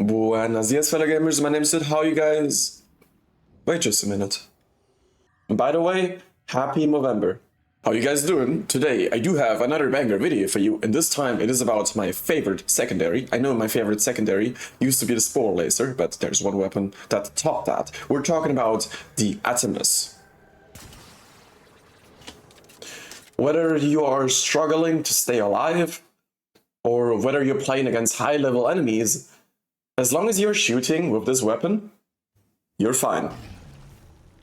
Buenos dias, fellow gamers. My name is Sid. How are you guys? Wait just a minute. And by the way, happy Movember. How you guys doing? Today I do have another banger video for you, and this time it is about my favorite secondary. I know my favorite secondary used to be the Spore Laser, but there's one weapon that topped that. We're talking about the Atomos. Whether you are struggling to stay alive, or whether you're playing against high-level enemies, as long as you're shooting with this weapon, you're fine.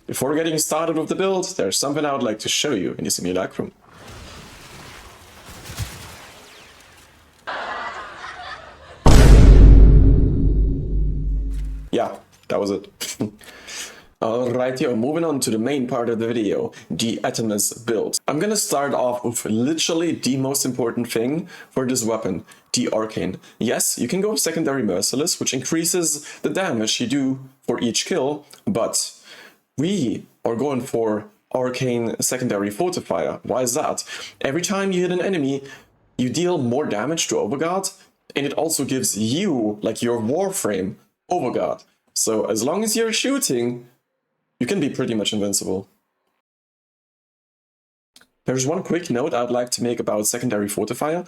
Before getting started with the build, there's something I would like to show you in the simulacrum. Yeah, that was it. Alright, moving on to the main part of the video, the Atomos build. I'm gonna start off with literally the most important thing for this weapon, the Arcane. Yes, you can go with secondary Merciless, which increases the damage you do for each kill, but we are going for Arcane secondary Fortifier. Why is that? Every time you hit an enemy, you deal more damage to Overguard, and it also gives you, like your Warframe, Overguard. So as long as you're shooting, you can be pretty much invincible. There's one quick note I'd like to make about secondary Fortifier.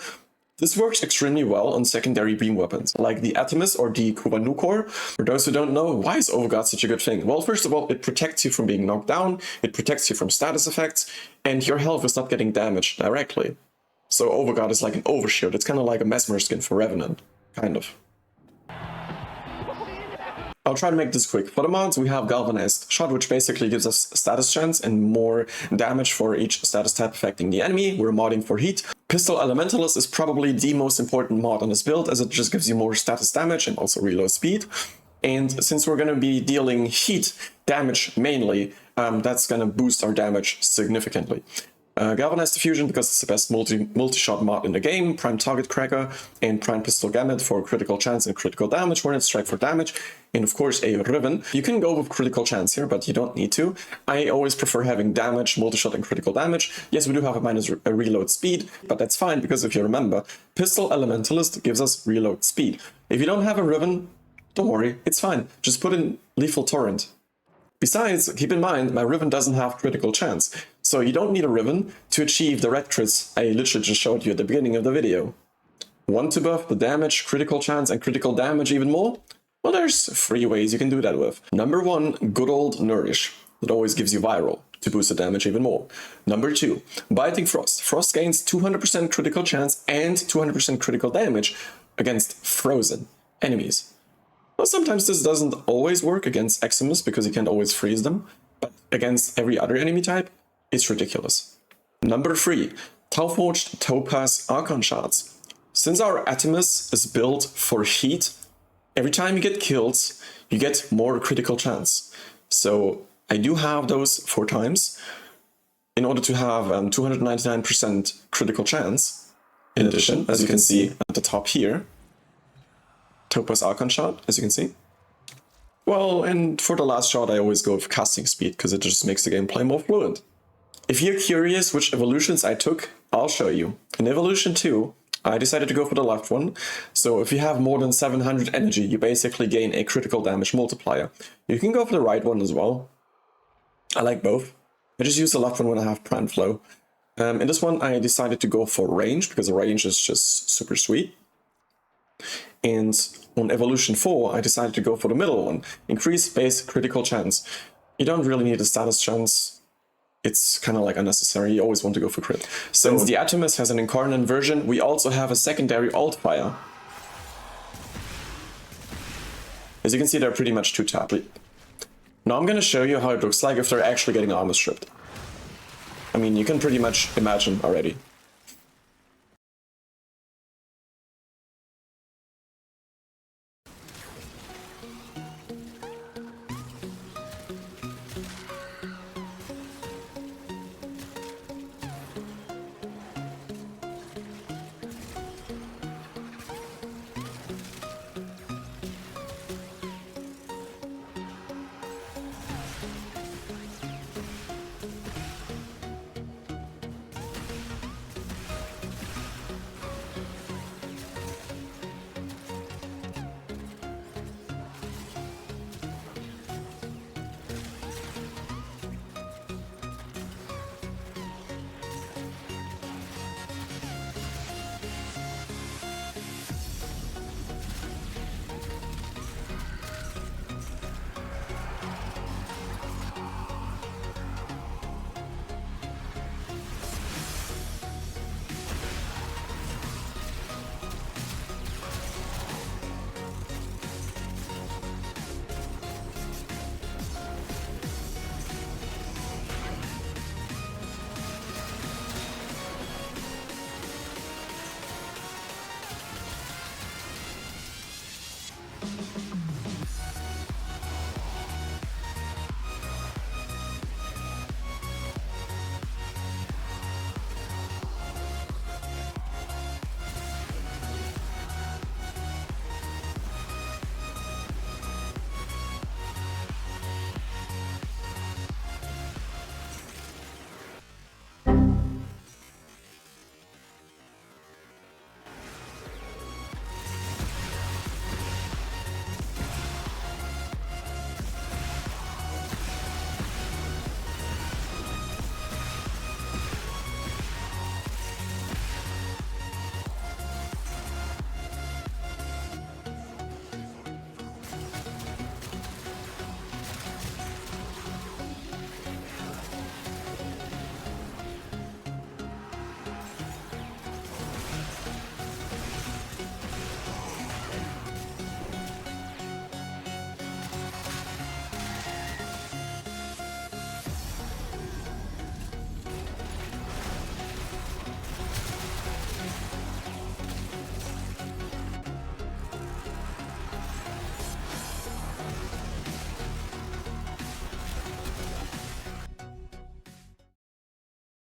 This works extremely well on secondary beam weapons, like the Atomos or the Kubanukor. For those who don't know, why is Overguard such a good thing? Well, first of all, it protects you from being knocked down, it protects you from status effects, and your health is not getting damaged directly. So Overguard is like an overshield. It's kind of like a Mesmer skin for Revenant, kind of. I'll try to make this quick. For the mods, we have Galvanized Shot, which basically gives us status chance and more damage for each status type affecting the enemy. We're modding for heat. Pistol Elementalist is probably the most important mod on this build, as it just gives you more status damage and also reload speed. And since we're going to be dealing heat damage mainly, that's going to boost our damage significantly. Galvanized Diffusion, because it's the best multi-shot mod in the game, Prime Target Cracker, and Prime Pistol Gamut for critical chance and critical damage, Hornet Strike for damage, and of course a Riven. You can go with critical chance here, but you don't need to. I always prefer having damage, multi-shot, and critical damage. Yes, we do have a minus reload speed, but that's fine, because if you remember, Pistol Elementalist gives us reload speed. If you don't have a Riven, don't worry, it's fine. Just put in Lethal Torrent. Besides, keep in mind, my Riven doesn't have critical chance, so you don't need a Riven to achieve the red crits I literally just showed you at the beginning of the video. Want to buff the damage, critical chance, and critical damage even more? Well, there's 3 ways you can do that with. Number 1, good old Nourish. That always gives you Viral to boost the damage even more. Number 2, Biting Frost. Frost gains 200% critical chance and 200% critical damage against frozen enemies. Well, sometimes this doesn't always work against Eximus because you can't always freeze them, but against every other enemy type, it's ridiculous. Number 3, Tau-Forged Topaz Archon Shards. Since our Atomos is built for heat, every time you get killed, you get more critical chance. So I do have those 4 times in order to have 299% critical chance. In addition, as you can see at the top here, Topaz Archon Shot, as you can see. Well, and for the last shot I always go with casting speed, because it just makes the gameplay more fluid. If you're curious which evolutions I took, I'll show you. In Evolution 2, I decided to go for the left one, so if you have more than 700 energy, you basically gain a critical damage multiplier. You can go for the right one as well. I like both. I just use the left one when I have Prime Flow. In this one I decided to go for range, because the range is just super sweet. And on Evolution 4, I decided to go for the middle one. Increase base critical chance. You don't really need a status chance. It's kind of like unnecessary. You always want to go for crit. Since the Atomos has an Incarnon version, we also have a secondary Alt-Fire. As you can see, they're pretty much 2-tap. Now I'm going to show you how it looks like if they're actually getting armor stripped. I mean, you can pretty much imagine already.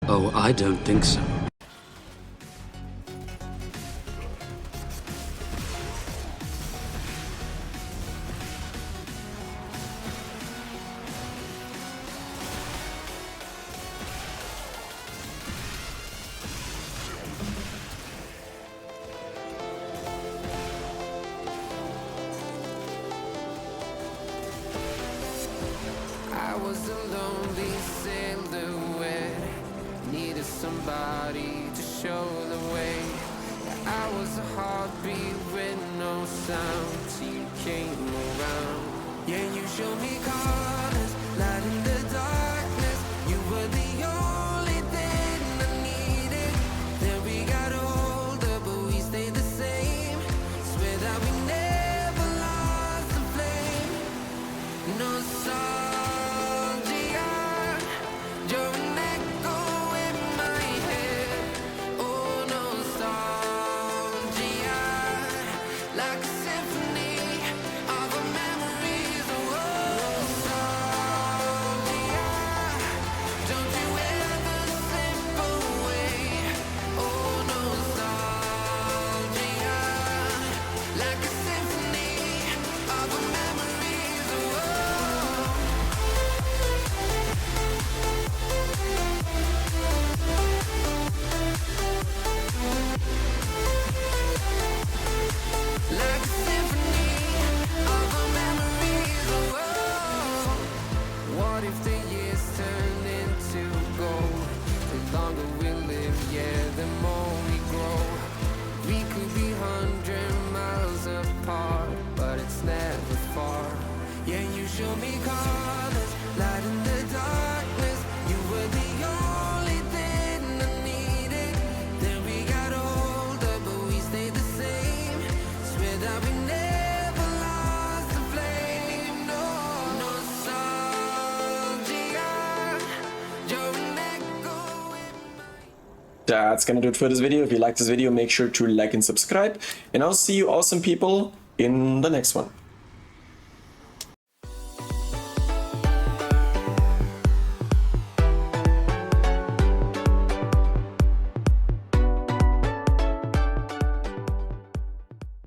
Oh, I don't think so. I was a lonely silhouette, needed somebody to show the way. I was a heartbeat with no sound till you came around. Yeah, you showed me colors, light in the darkness. You were the only thing I needed. Then we got older, but we stayed the same. Swear that we never lost the flame. No song. Show me colors, light in the darkness. You were the only thing I needed. Then we got older, but we stayed the same. Swear that we never lost the flame. No, no nostalgia. You're an echo in my... That's gonna do it for this video. If you like this video, make sure to like and subscribe. And I'll see you awesome people in the next one.